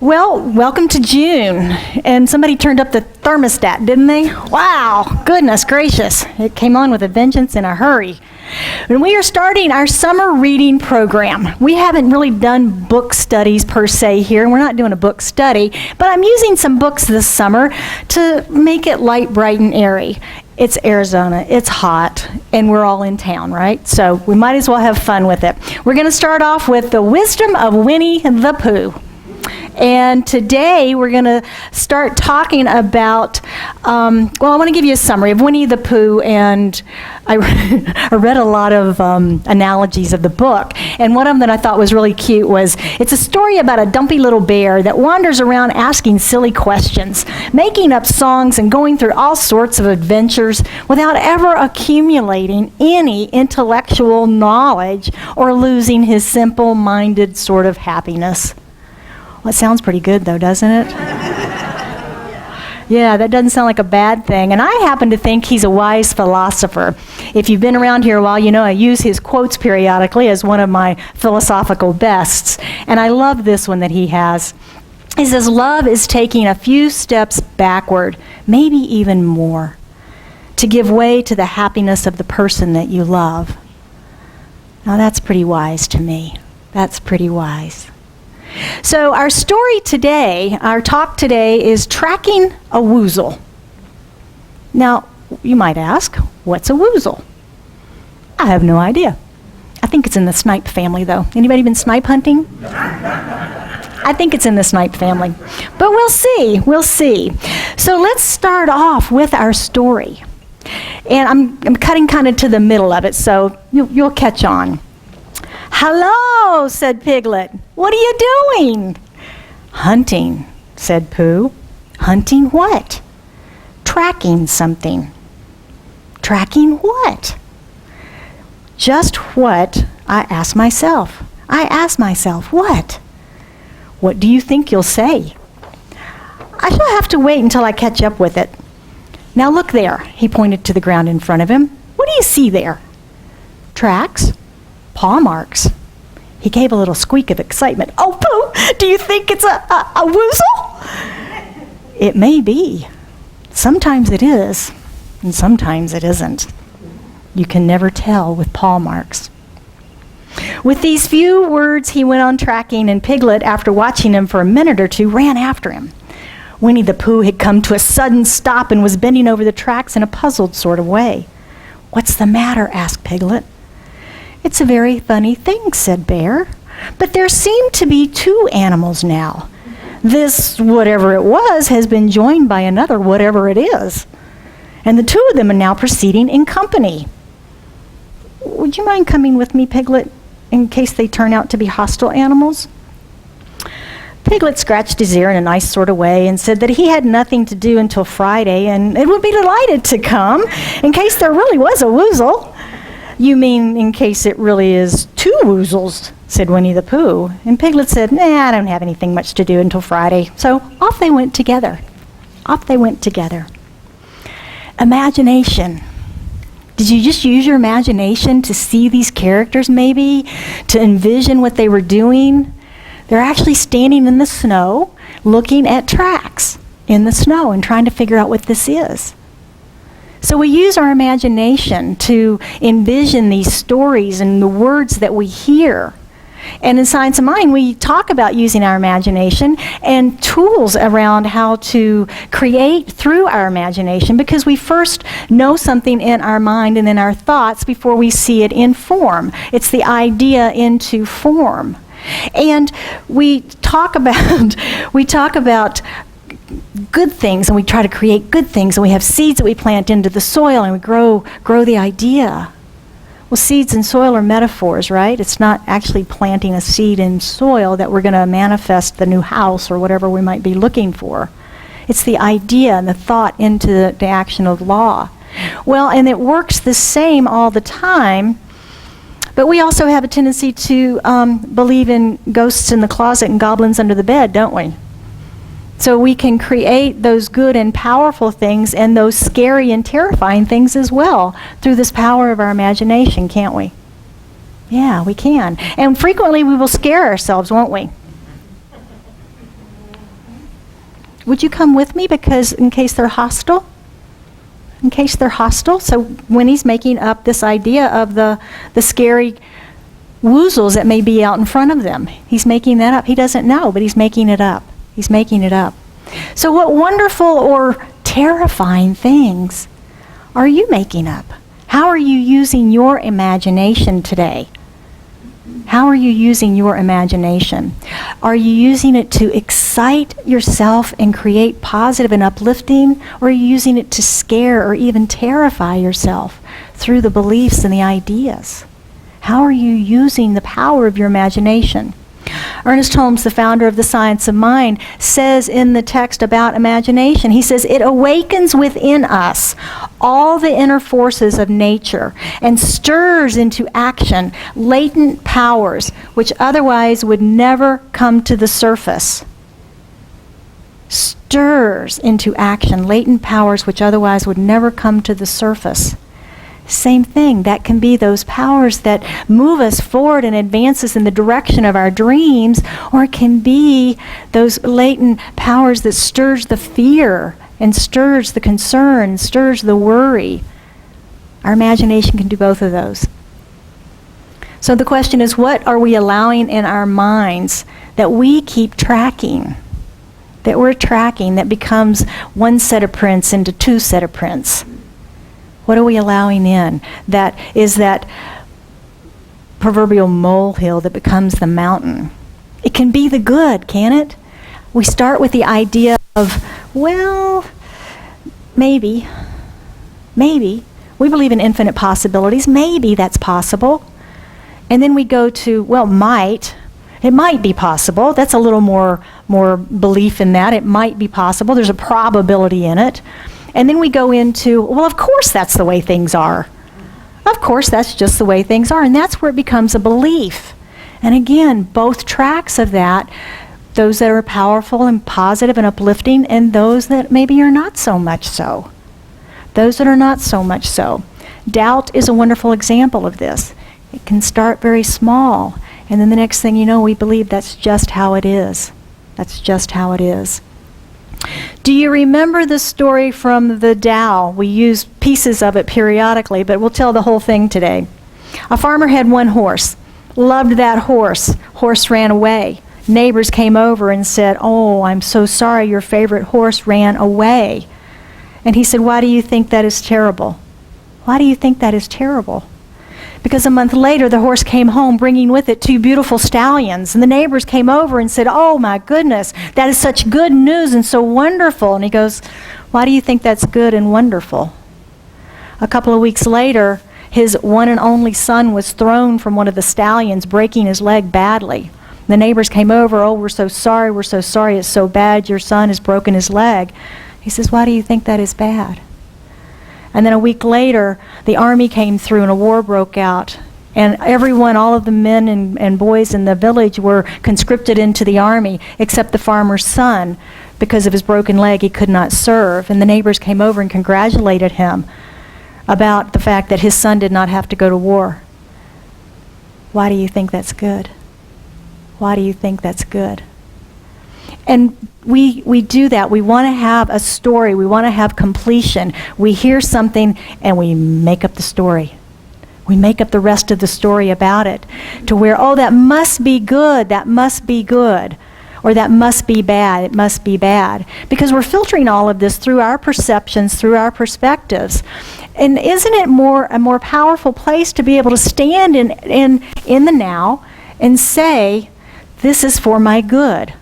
Well, welcome to June. And somebody turned up the thermostat, didn't they? Wow, goodness gracious. It came on with a vengeance in a hurry. And we are starting our summer reading program. We haven't really done book studies per se here, and we're not doing a book study, but I'm using some books this summer to make it light, bright, and airy. It's Arizona, it's hot, and we're all in town, right? So we might as well have fun with it. We're going to start off with The Wisdom of Winnie the Pooh. And today we're going to start talking about, I want to give you a summary of Winnie the Pooh, and I read a lot of analogies of the book, and one of them that I thought was really cute was, it's a story about a dumpy little bear that wanders around asking silly questions, making up songs and going through all sorts of adventures without ever accumulating any intellectual knowledge or losing his simple-minded sort of happiness. Well, it sounds pretty good, though, doesn't it? Yeah, that doesn't sound like a bad thing. And I happen to think he's a wise philosopher. If you've been around here a while, you know I use his quotes periodically as one of my philosophical bests. And I love this one that he has. He says, "Love is taking a few steps backward, maybe even more, to give way to the happiness of the person that you love." Now, that's pretty wise to me. That's pretty wise. So our story today, our talk today, is Tracking a Woozle. Now, you might ask, what's a woozle? I have no idea. I think it's in the snipe family, though. Anybody been snipe hunting? I think it's in the snipe family. But we'll see. So let's start off with our story. And I'm cutting kind of to the middle of it, so you'll catch on. "Hello," said Piglet. "What are you doing?" "Hunting," said Pooh. "Hunting what?" "Tracking something." "Tracking what?" "Just what I ask myself. I ask myself, what?" "What do you think you'll say?" "I shall have to wait until I catch up with it. Now look there." He pointed to the ground in front of him. "What do you see there?" "Tracks. Paw marks." He gave a little squeak of excitement. "Oh, Pooh, do you think it's a woozle?" "It may be. Sometimes it is, and sometimes it isn't. You can never tell with paw marks." With these few words, he went on tracking, and Piglet, after watching him for a minute or two, ran after him. Winnie the Pooh had come to a sudden stop and was bending over the tracks in a puzzled sort of way. "What's the matter?" asked Piglet. "It's a very funny thing," said Bear, "but there seem to be two animals now. This whatever it was has been joined by another whatever it is, and the two of them are now proceeding in company. Would you mind coming with me, Piglet, in case they turn out to be hostile animals?" Piglet scratched his ear in a nice sort of way and said that he had nothing to do until Friday and it would be delighted to come in case there really was a woozle. "You mean in case it really is two woozles," said Winnie the Pooh. And Piglet said, "Nah, I don't have anything much to do until Friday." So off they went together. Imagination. Did you just use your imagination to see these characters maybe? To envision what they were doing? They're actually standing in the snow, looking at tracks in the snow and trying to figure out what this is. So we use our imagination to envision these stories and the words that we hear. And in Science of Mind, we talk about using our imagination and tools around how to create through our imagination, because we first know something in our mind and in our thoughts before we see it in form. It's the idea into form. And we talk about good things, and we try to create good things, and we have seeds that we plant into the soil, and we grow the idea. Well, seeds and soil are metaphors, right? It's not actually planting a seed in soil that we're going to manifest the new house or whatever we might be looking for. It's the idea and the thought into the action of law. Well, and it works the same all the time, but we also have a tendency to believe in ghosts in the closet and goblins under the bed, don't we? So we can create those good and powerful things and those scary and terrifying things as well through this power of our imagination, can't we? Yeah, we can. And frequently we will scare ourselves, won't we? Would you come with me, because in case they're hostile? In case they're hostile. So Winnie's making up this idea of the scary woozles that may be out in front of them. He's making that up. He doesn't know, but he's making it up. He's making it up. So what wonderful or terrifying things are you making up? How are you using your imagination today? How are you using your imagination? Are you using it to excite yourself and create positive and uplifting, or are you using it to scare or even terrify yourself through the beliefs and the ideas? How are you using the power of your imagination? Ernest Holmes, the founder of the Science of Mind, says in the text about imagination, he says, it awakens within us all the inner forces of nature and stirs into action latent powers which otherwise would never come to the surface. Stirs into action latent powers which otherwise would never come to the surface. Same thing. That can be those powers that move us forward and advance us in the direction of our dreams, or it can be those latent powers that stirs the fear and stirs the concern, stirs the worry. Our imagination can do both of those. So the question is, what are we allowing in our minds that we keep tracking, that we're tracking, that becomes one set of prints into two set of prints? What are we allowing in? That is that proverbial molehill that becomes the mountain. It can be the good, can it? We start with the idea of, well, maybe. We believe in infinite possibilities. Maybe that's possible. And then we go to, well, might. It might be possible. That's a little more belief in that. It might be possible. There's a probability in it. And then we go into, well, of course that's the way things are. Of course that's just the way things are. And that's where it becomes a belief. And again, both tracks of that, those that are powerful and positive and uplifting, and those that maybe are not so much so. Those that are not so much so. Doubt is a wonderful example of this. It can start very small, and then the next thing you know, we believe that's just how it is. That's just how it is. Do you remember the story from the Tao? We use pieces of it periodically, but we'll tell the whole thing today. A farmer had one horse, loved that horse. Horse ran away. Neighbors came over and said, "Oh, I'm so sorry, your favorite horse ran away." And he said, "Why do you think that is terrible? Why do you think that is terrible?" Because a month later, the horse came home bringing with it two beautiful stallions. And the neighbors came over and said, "Oh my goodness, that is such good news and so wonderful." And he goes, "Why do you think that's good and wonderful?" A couple of weeks later, his one and only son was thrown from one of the stallions, breaking his leg badly. The neighbors came over, "Oh, we're so sorry, it's so bad, your son has broken his leg." He says, "Why do you think that is bad?" And then a week later, the army came through and a war broke out. And everyone, all of the men and boys in the village were conscripted into the army, except the farmer's son. Because of his broken leg, he could not serve. And the neighbors came over and congratulated him about the fact that his son did not have to go to war. Why do you think that's good? Why do you think that's good? And we do that. We want to have a story. We want to have completion. We hear something and we make up the story. We make up the rest of the story about it to where, oh, that must be good. That must be good. Or that must be bad. It must be bad. Because we're filtering all of this through our perceptions, through our perspectives. And isn't it a more powerful place to be able to stand in the now and say, this is for my good.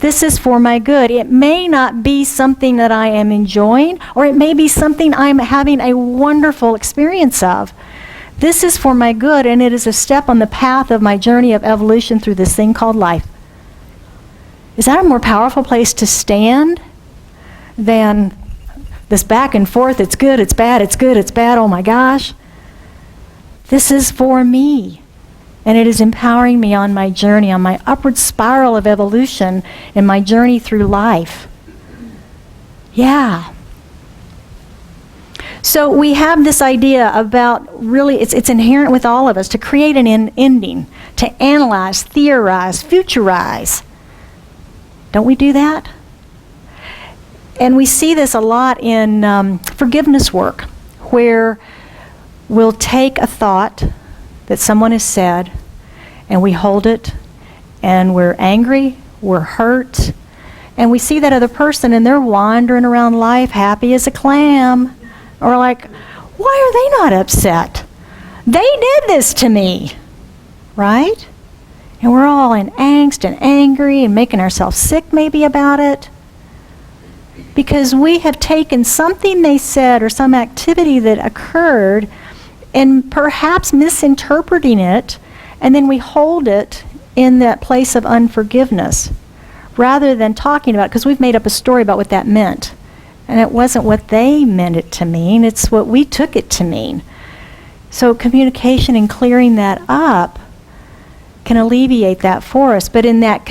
This is for my good. It may not be something that I am enjoying, or it may be something I'm having a wonderful experience of. This is for my good, and it is a step on the path of my journey of evolution through this thing called life. Is that a more powerful place to stand than this back and forth, it's good, it's bad, it's good, it's bad, oh my gosh? This is for me. And it is empowering me on my journey, on my upward spiral of evolution in my journey through life. Yeah. So we have this idea about really, it's inherent with all of us to create an ending, to analyze, theorize, futurize. Don't we do that? And we see this a lot in forgiveness work, where we'll take a thought that someone has said, and we hold it, and we're angry, we're hurt, and we see that other person, and they're wandering around life happy as a clam. Or like, why are they not upset? They did this to me, right? And we're all in angst and angry and making ourselves sick maybe about it. Because we have taken something they said or some activity that occurred and perhaps misinterpreting it, and then we hold it in that place of unforgiveness rather than talking about it, because we've made up a story about what that meant. And it wasn't what they meant it to mean, it's what we took it to mean. So communication and clearing that up can alleviate that for us. But in that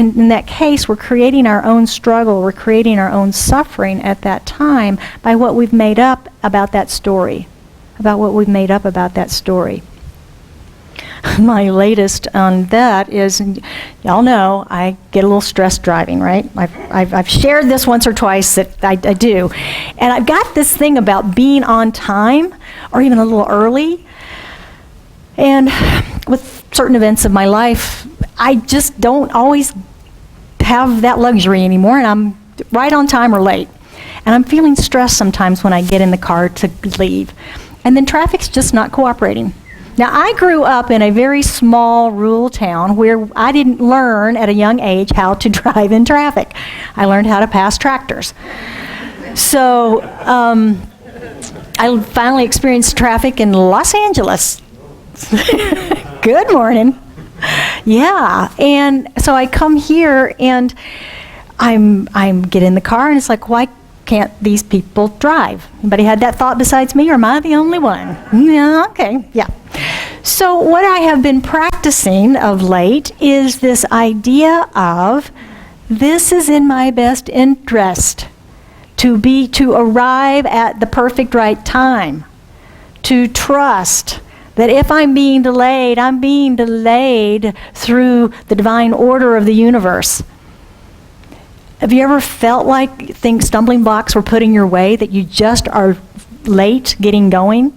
case, we're creating our own struggle, we're creating our own suffering at that time by what we've made up about that story. My latest on that is, y'all know, I get a little stressed driving, right? I've shared this once or twice that I do. And I've got this thing about being on time, or even a little early. And with certain events of my life, I just don't always have that luxury anymore, and I'm right on time or late. And I'm feeling stressed sometimes when I get in the car to leave. And then traffic's just not cooperating. Now, I grew up in a very small rural town where I didn't learn at a young age how to drive in traffic. I learned how to pass tractors. So I finally experienced traffic in Los Angeles. Good morning. Yeah, and so I come here and I'm get in the car and it's like, why can't these people drive? Anybody had that thought besides me, or am I the only one? Yeah, okay, yeah. So what I have been practicing of late is this idea of, this is in my best interest to arrive at the perfect right time, to trust that if I'm being delayed through the divine order of the universe. Have you ever felt like stumbling blocks were put in your way, that you just are late getting going?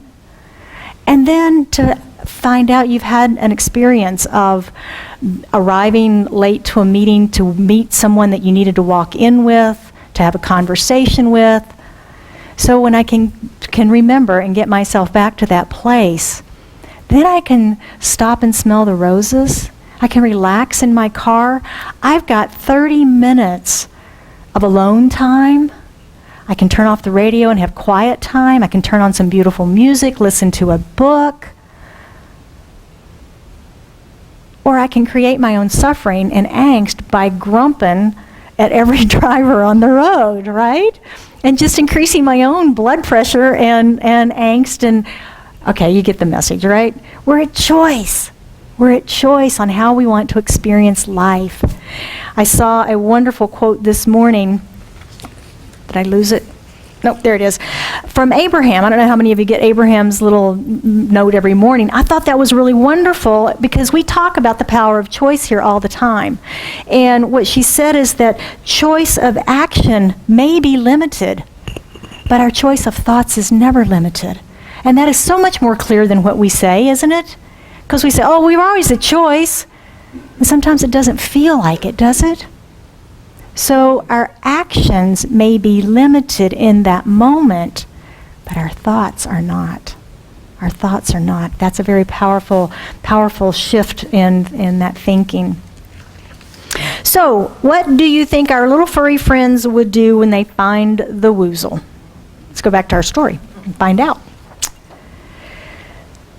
And then to find out you've had an experience of arriving late to a meeting to meet someone that you needed to walk in with, to have a conversation with. So when I can remember and get myself back to that place, then I can stop and smell the roses. I can relax in my car. I've got 30 minutes of alone time. I can turn off the radio and have quiet time. I can turn on some beautiful music, listen to a book. Or I can create my own suffering and angst by grumping at every driver on the road, right? And just increasing my own blood pressure and angst and, okay, you get the message, right? We're at choice. We're at choice on how we want to experience life. I saw a wonderful quote this morning. Did I lose it? Nope, there it is. From Abraham. I don't know how many of you get Abraham's little note every morning. I thought that was really wonderful because we talk about the power of choice here all the time. And what she said is that choice of action may be limited, but our choice of thoughts is never limited. And that is so much more clear than what we say, isn't it? Because we say, oh, we're always a choice. And sometimes it doesn't feel like it, does it? So our actions may be limited in that moment, but our thoughts are not. Our thoughts are not. That's a very powerful shift in that thinking. So what do you think our little furry friends would do when they find the woozle? Let's go back to our story and find out.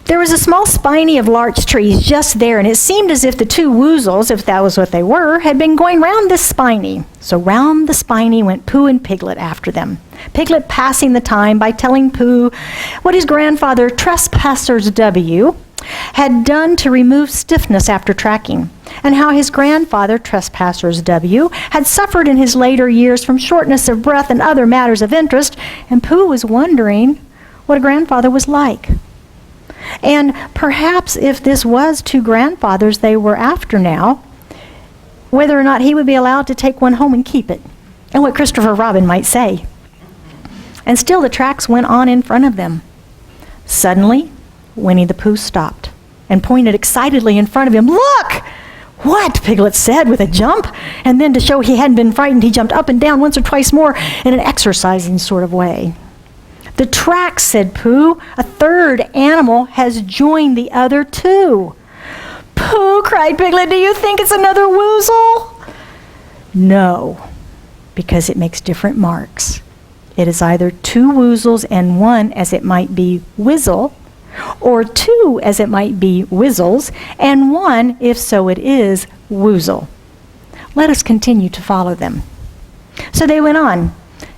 There was a small spiny of larch trees just there, and it seemed as if the two woozles, if that was what they were, had been going round this spiny. So round the spiny went Pooh and Piglet after them. Piglet passing the time by telling Pooh what his grandfather, Trespassers W., had done to remove stiffness after tracking, and how his grandfather, Trespassers W., had suffered in his later years from shortness of breath and other matters of interest, and Pooh was wondering what a grandfather was like. And perhaps if this was two grandfathers they were after now, whether or not he would be allowed to take one home and keep it, and what Christopher Robin might say. And still the tracks went on in front of them. Suddenly, Winnie the Pooh stopped and pointed excitedly in front of him. "Look!" "What?" Piglet said with a jump. And then to show he hadn't been frightened, he jumped up and down once or twice more in an exercising sort of way. "The tracks," said Pooh. "A third animal has joined the other two." "Pooh," cried Piglet, "do you think it's another woozle?" "No, because it makes different marks. It is either two woozles and one, as it might be, whizzle, or two, as it might be, whizzles, and one, if so it is, woozle. Let us continue to follow them." So they went on,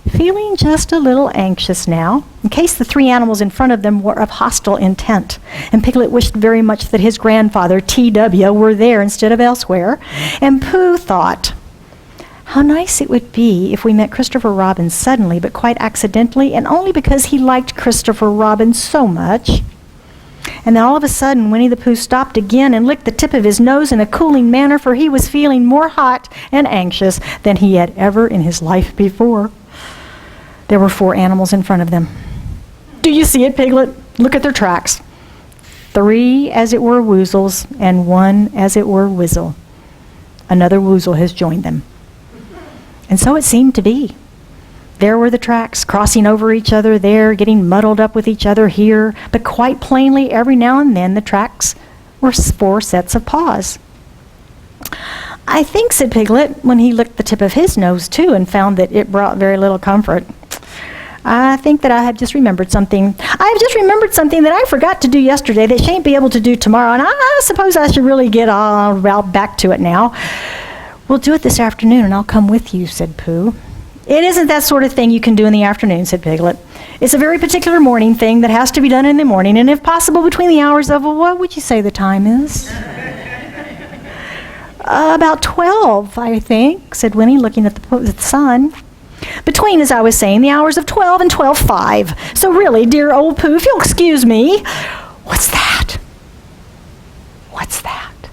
feeling just a little anxious now, in case the three animals in front of them were of hostile intent. And Piglet wished very much that his grandfather, T.W., were there instead of elsewhere. And Pooh thought, how nice it would be if we met Christopher Robin suddenly, but quite accidentally, and only because he liked Christopher Robin so much. And then all of a sudden, Winnie the Pooh stopped again and licked the tip of his nose in a cooling manner, for he was feeling more hot and anxious than he had ever in his life before. There were 4 animals in front of them. "Do you see it, Piglet? Look at their tracks. 3 as it were woozles, and 1 as it were whizzle. Another woozle has joined them." And so it seemed to be. There were the tracks, crossing over each other there, getting muddled up with each other here, but quite plainly, every now and then, the tracks were 4 sets of paws. "I think," said Piglet, when he licked the tip of his nose too and found that it brought very little comfort, "I think that I have just remembered something. I have just remembered something that I forgot to do yesterday that shan't be able to do tomorrow, and I suppose I should really get all back to it now." "We'll do it this afternoon, and I'll come with you," said Pooh. "It isn't that sort of thing you can do in the afternoon," said Piglet. "It's a very particular morning thing that has to be done in the morning, and if possible between the hours of, what would you say the time is?" "About 12, I think," said Winnie, looking at the sun. "Between, as I was saying, the hours of 12 and 12:05. So really, dear old Pooh, if you'll excuse me." "What's that? What's that?"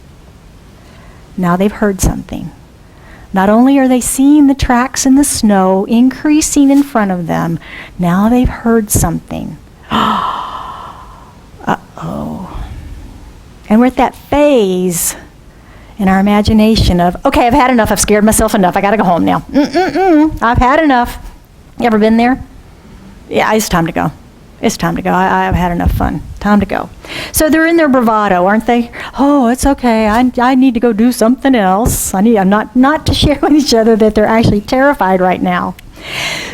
Now they've heard something. Not only are they seeing the tracks in the snow increasing in front of them, now they've heard something. Uh-oh. And we're at that phase in our imagination of, okay, I've had enough, I've scared myself enough, I gotta go home now. I've had enough. You ever been there? Yeah, it's time to go. It's time to go. I've had enough fun. Time to go. So they're in their bravado, aren't they? "Oh, it's okay. I need to go do something else. I'm not to share with each other that they're actually terrified right now."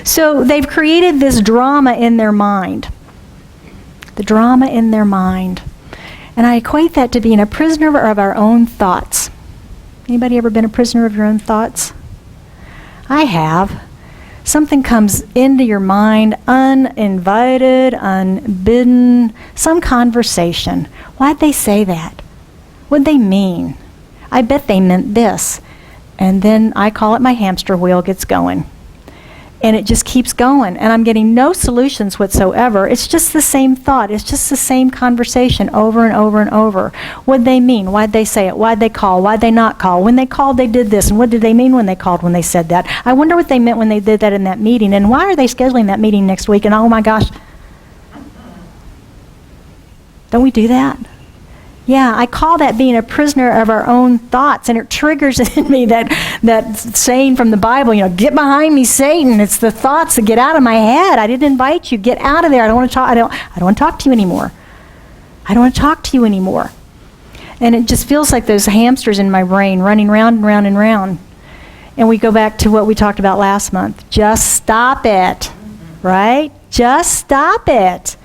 So they've created this drama in their mind. The drama in their mind. And I equate that to being a prisoner of our own thoughts. Anybody ever been a prisoner of your own thoughts? I have. Something comes into your mind uninvited, unbidden, some conversation. Why'd they say that? What'd they mean? I bet they meant this. And then I call it my hamster wheel gets going. And it just keeps going. And I'm getting no solutions whatsoever. It's just the same thought. It's just the same conversation over and over and over. What'd they mean? Why'd they say it? Why'd they call? Why'd they not call? When they called, they did this. And what did they mean when they called, when they said that? I wonder what they meant when they did that in that meeting. And why are they scheduling that meeting next week? And oh my gosh. Don't we do that? Yeah, I call that being a prisoner of our own thoughts, and it triggers in me that saying from the Bible, get behind me, Satan. It's the thoughts that get out of my head. I didn't invite you. Get out of there. I don't want to talk. I don't want to talk to you anymore. I don't want to talk to you anymore. And it just feels like those hamsters in my brain running round and round and round. And we go back to what we talked about last month. Just stop it, right? Just stop it.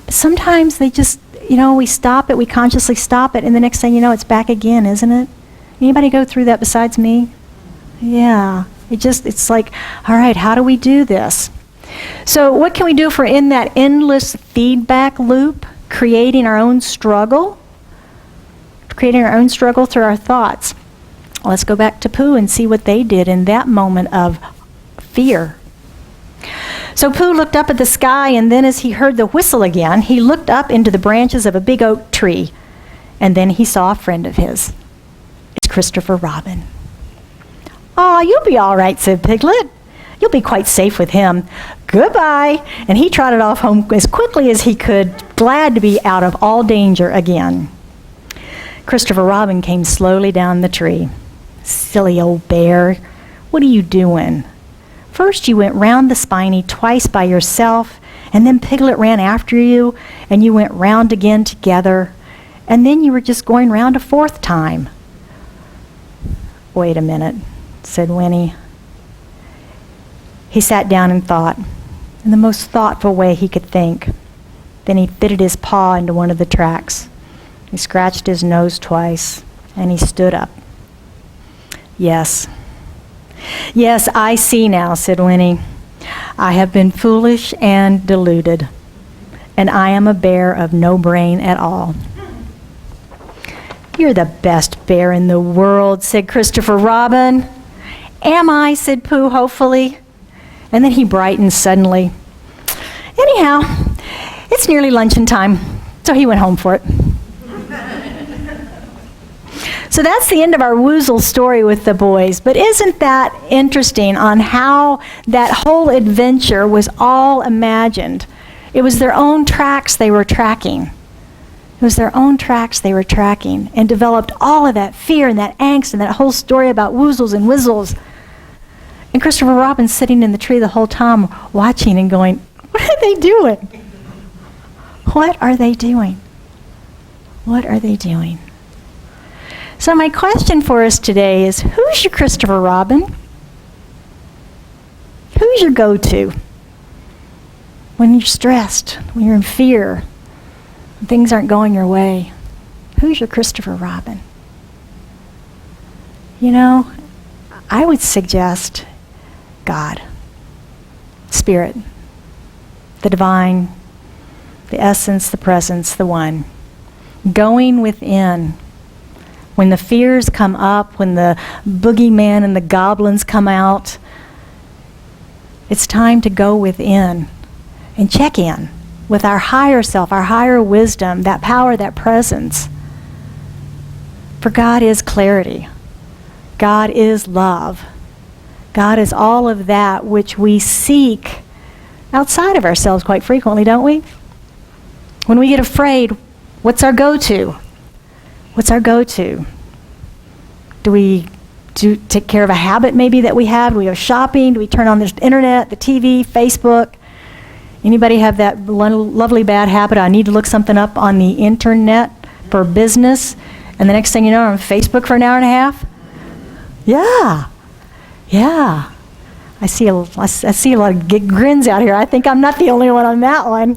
But sometimes they just, we stop it, we consciously stop it, and the next thing you know, it's back again, isn't it? Anybody go through that besides me? Yeah. It's like, all right, how do we do this? So what can we do if we're in that endless feedback loop, creating our own struggle? creating our own struggle through our thoughts. Let's go back to Pooh and see what they did in that moment of fear. So Pooh looked up at the sky, and then as he heard the whistle again, he looked up into the branches of a big oak tree, and then he saw a friend of his. It's Christopher Robin. "Aw, you'll be all right," said Piglet. "You'll be quite safe with him. Goodbye." And he trotted off home as quickly as he could, glad to be out of all danger again. Christopher Robin came slowly down the tree. "Silly old bear, what are you doing? First you went round the spiny twice by yourself, and then Piglet ran after you, and you went round again together, and then you were just going round a fourth time." "Wait a minute," said Winnie. He sat down and thought, in the most thoughtful way he could think. Then he fitted his paw into one of the tracks. He scratched his nose twice, and he stood up. Yes, I see now," said Winnie. "I have been foolish and deluded, and I am a bear of no brain at all." "You're the best bear in the world," said Christopher Robin. "Am I?" said Pooh hopefully. And then he brightened suddenly. "Anyhow, it's nearly luncheon time," so he went home for it. So that's the end of our Woozle story with the boys. But isn't that interesting on how that whole adventure was all imagined? It was their own tracks they were tracking. It was their own tracks they were tracking, and developed all of that fear and that angst and that whole story about woozles and whizzles. And Christopher Robin sitting in the tree the whole time watching and going, "What are they doing? What are they doing? What are they doing?" So my question for us today is, who's your Christopher Robin? Who's your go-to? When you're stressed, when you're in fear, when things aren't going your way, who's your Christopher Robin? You know, I would suggest God, Spirit, the divine, the essence, the presence, the one. Going within. When the fears come up, when the boogeyman and the goblins come out, it's time to go within and check in with our higher self, our higher wisdom, that power, that presence. For God is clarity. God is love. God is all of that which we seek outside of ourselves quite frequently, don't we? When we get afraid, what's our go-to? What's our go-to? Do we take care of a habit maybe that we have? Do we go shopping? Do we turn on the internet, the TV, Facebook? Anybody have that lovely bad habit? I need to look something up on the internet for business, and the next thing you know, I'm on Facebook for an hour and a half? Yeah. I see a lot of grins out here. I think I'm not the only one on that one.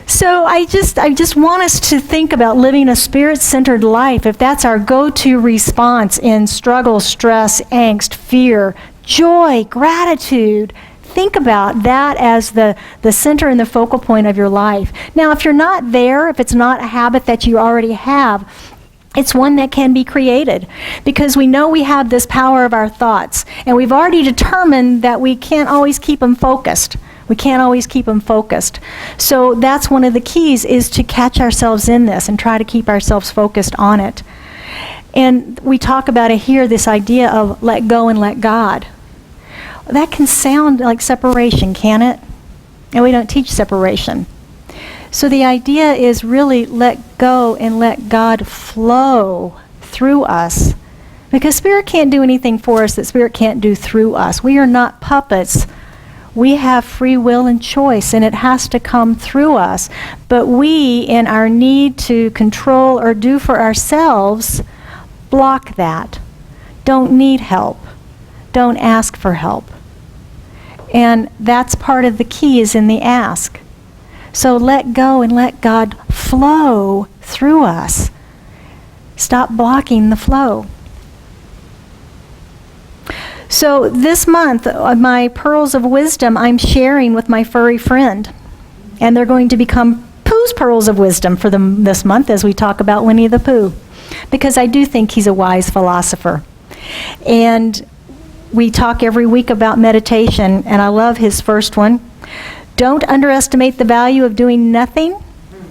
So I just want us to think about living a spirit-centered life. If that's our go-to response in struggle, stress, angst, fear, joy, gratitude, think about that as the center and the focal point of your life. Now, if you're not there, if it's not a habit that you already have, it's one that can be created, because we know we have this power of our thoughts, and we've already determined that we can't always keep them focused. We can't always keep them focused. So that's one of the keys, is to catch ourselves in this and try to keep ourselves focused on it. And we talk about it here, this idea of let go and let God. That can sound like separation, can it? And we don't teach separation. So the idea is really let go and let God flow through us. Because Spirit can't do anything for us that Spirit can't do through us. We are not puppets. We have free will and choice, and it has to come through us. But we, in our need to control or do for ourselves, block that. Don't need help. Don't ask for help. And that's part of the key, is in the ask. So let go and let God flow through us. Stop blocking the flow. So this month, my pearls of wisdom I'm sharing with my furry friend. And they're going to become Pooh's pearls of wisdom for this month as we talk about Winnie the Pooh, because I do think he's a wise philosopher. And we talk every week about meditation, and I love his first one. Don't underestimate the value of doing nothing,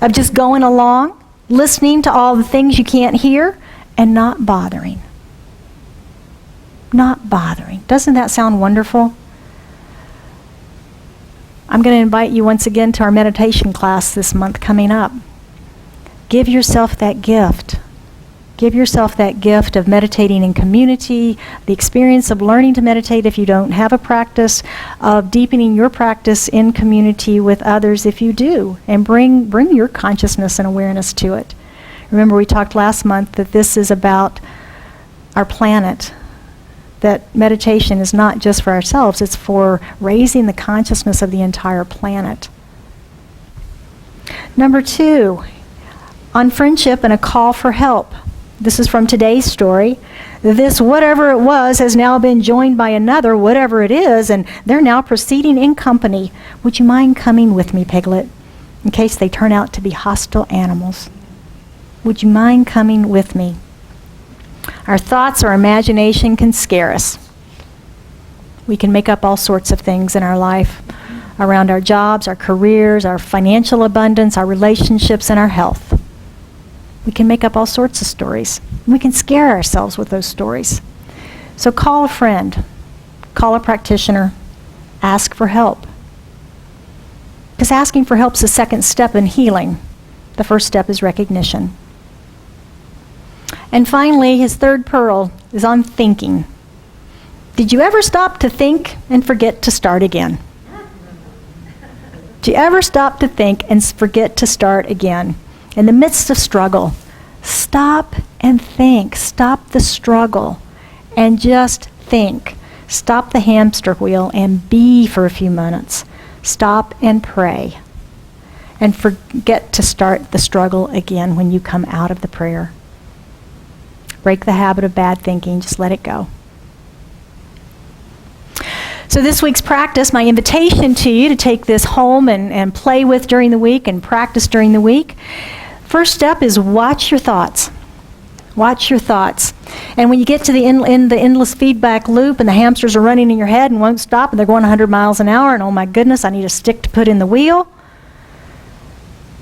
of just going along, listening to all the things you can't hear, and not bothering. Not bothering. Doesn't that sound wonderful? I'm going to invite you once again to our meditation class this month coming up. Give yourself that gift. Give yourself that gift of meditating in community, the experience of learning to meditate if you don't have a practice, of deepening your practice in community with others if you do, and bring your consciousness and awareness to it. Remember, we talked last month that this is about our planet, that meditation is not just for ourselves, it's for raising the consciousness of the entire planet. Number 2, on friendship and a call for help. This is from today's story. This whatever it was has now been joined by another whatever it is, and they're now proceeding in company. Would you mind coming with me, Piglet, in case they turn out to be hostile animals? Would you mind coming with me? Our thoughts or imagination can scare us. We can make up all sorts of things in our life around our jobs, our careers, our financial abundance, our relationships, and our health. We can make up all sorts of stories. We can scare ourselves with those stories. So call a friend, call a practitioner, ask for help. Because asking for help is the second step in healing. The first step is recognition. And finally, his third pearl is on thinking. Did you ever stop to think and forget to start again? Did you ever stop to think and forget to start again? In the midst of struggle, stop and think. Stop the struggle and just think. Stop the hamster wheel and be for a few minutes. Stop and pray. And forget to start the struggle again when you come out of the prayer. Break the habit of bad thinking. Just let it go. So this week's practice, my invitation to you to take this home and play with during the week and practice during the week. First step is watch your thoughts. Watch your thoughts. And when you get to the endless feedback loop and the hamsters are running in your head and won't stop and they're going 100 miles an hour and oh my goodness, I need a stick to put in the wheel,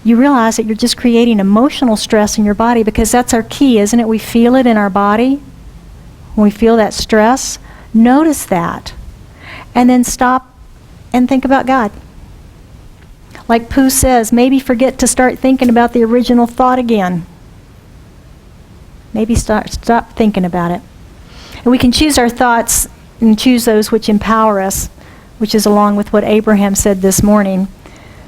you realize that you're just creating emotional stress in your body, because that's our key, isn't it? We feel it in our body. When we feel that stress, notice that. And then stop and think about God. Like Pooh says, maybe forget to start thinking about the original thought again. Maybe stop thinking about it. And we can choose our thoughts and choose those which empower us, which is along with what Abraham said this morning,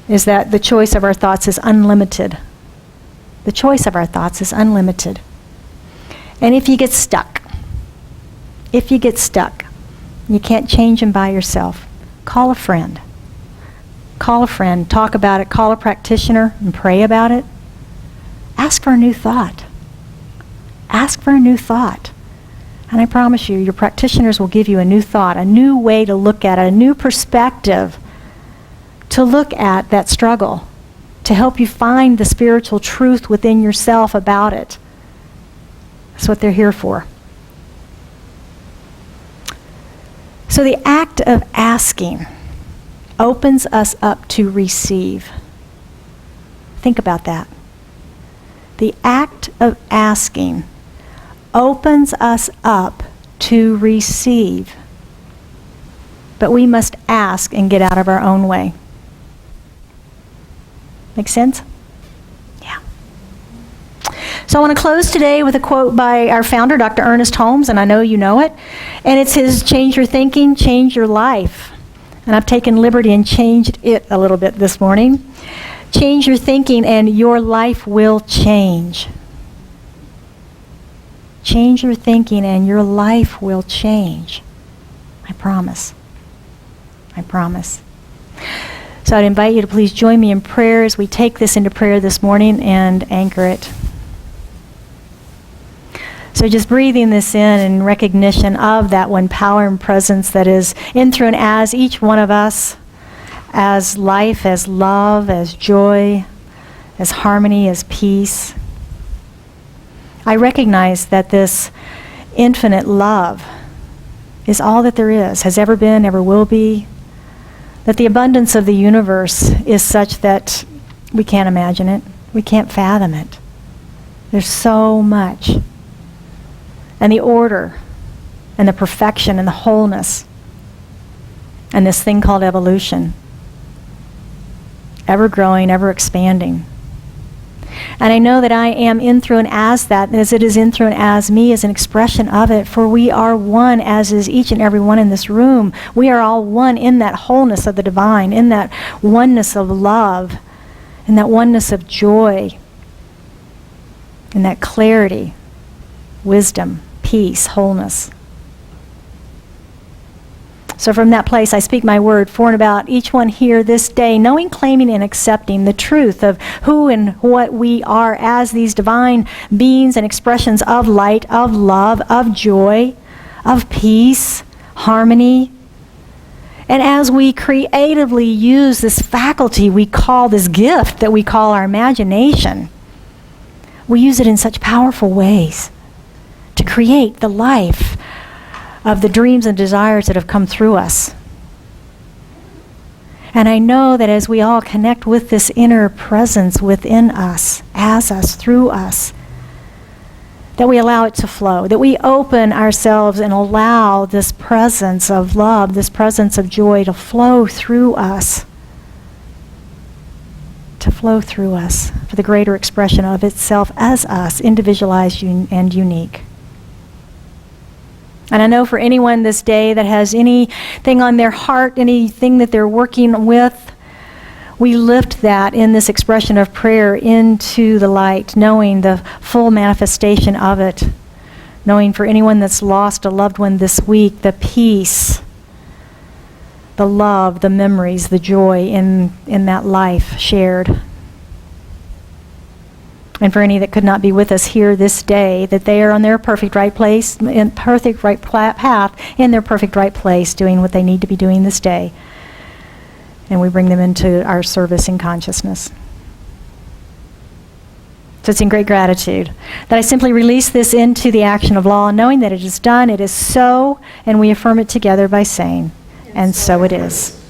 is that the choice of our thoughts is unlimited. The choice of our thoughts is unlimited. And if you get stuck, you can't change them by yourself, call a friend. Call a friend, talk about it, call a practitioner and pray about it. Ask for a new thought. Ask for a new thought. And I promise you, your practitioners will give you a new thought, a new way to look at it, a new perspective to look at that struggle, to help you find the spiritual truth within yourself about it. That's what they're here for. So the act of asking opens us up to receive. Think about that. The act of asking opens us up to receive. But we must ask and get out of our own way. Make sense? Yeah. So I want to close today with a quote by our founder, Dr. Ernest Holmes, and I know you know it. And it's his change your thinking, change your life. And I've taken liberty and changed it a little bit this morning. Change your thinking and your life will change. Change your thinking and your life will change. I promise. I promise. So I'd invite you to please join me in prayer as we take this into prayer this morning and anchor it. So just breathing this in recognition of that one power and presence that is in, through, and as each one of us, as life, as love, as joy, as harmony, as peace. I recognize that this infinite love is all that there is, has ever been, ever will be. That the abundance of the universe is such that we can't imagine it. We can't fathom it. There's so much. And the order, and the perfection, and the wholeness, and this thing called evolution. Ever growing, ever expanding. And I know that I am in, through, and as that, as it is in, through, and as me, as an expression of it, for we are one, as is each and every one in this room. We are all one in that wholeness of the divine, in that oneness of love, in that oneness of joy, in that clarity, wisdom, peace, wholeness. So from that place, I speak my word for and about each one here this day, knowing, claiming, and accepting the truth of who and what we are as these divine beings and expressions of light, of love, of joy, of peace, harmony. And as we creatively use this faculty we call, this gift that we call our imagination, we use it in such powerful ways to create the life of the dreams and desires that have come through us. And I know that as we all connect with this inner presence within us, as us, through us, that we allow it to flow, that we open ourselves and allow this presence of love, this presence of joy to flow through us, for the greater expression of itself as us, individualized and unique. And I know for anyone this day that has anything on their heart, anything that they're working with, we lift that in this expression of prayer into the light, knowing the full manifestation of it. Knowing for anyone that's lost a loved one this week, the peace, the love, the memories, the joy in that life shared. And for any that could not be with us here this day, that they are on their perfect right place, in perfect right path, in their perfect right place, doing what they need to be doing this day. And we bring them into our service in consciousness. So it's in great gratitude that I simply release this into the action of law, knowing that it is done, it is so, and we affirm it together by saying, and so it is.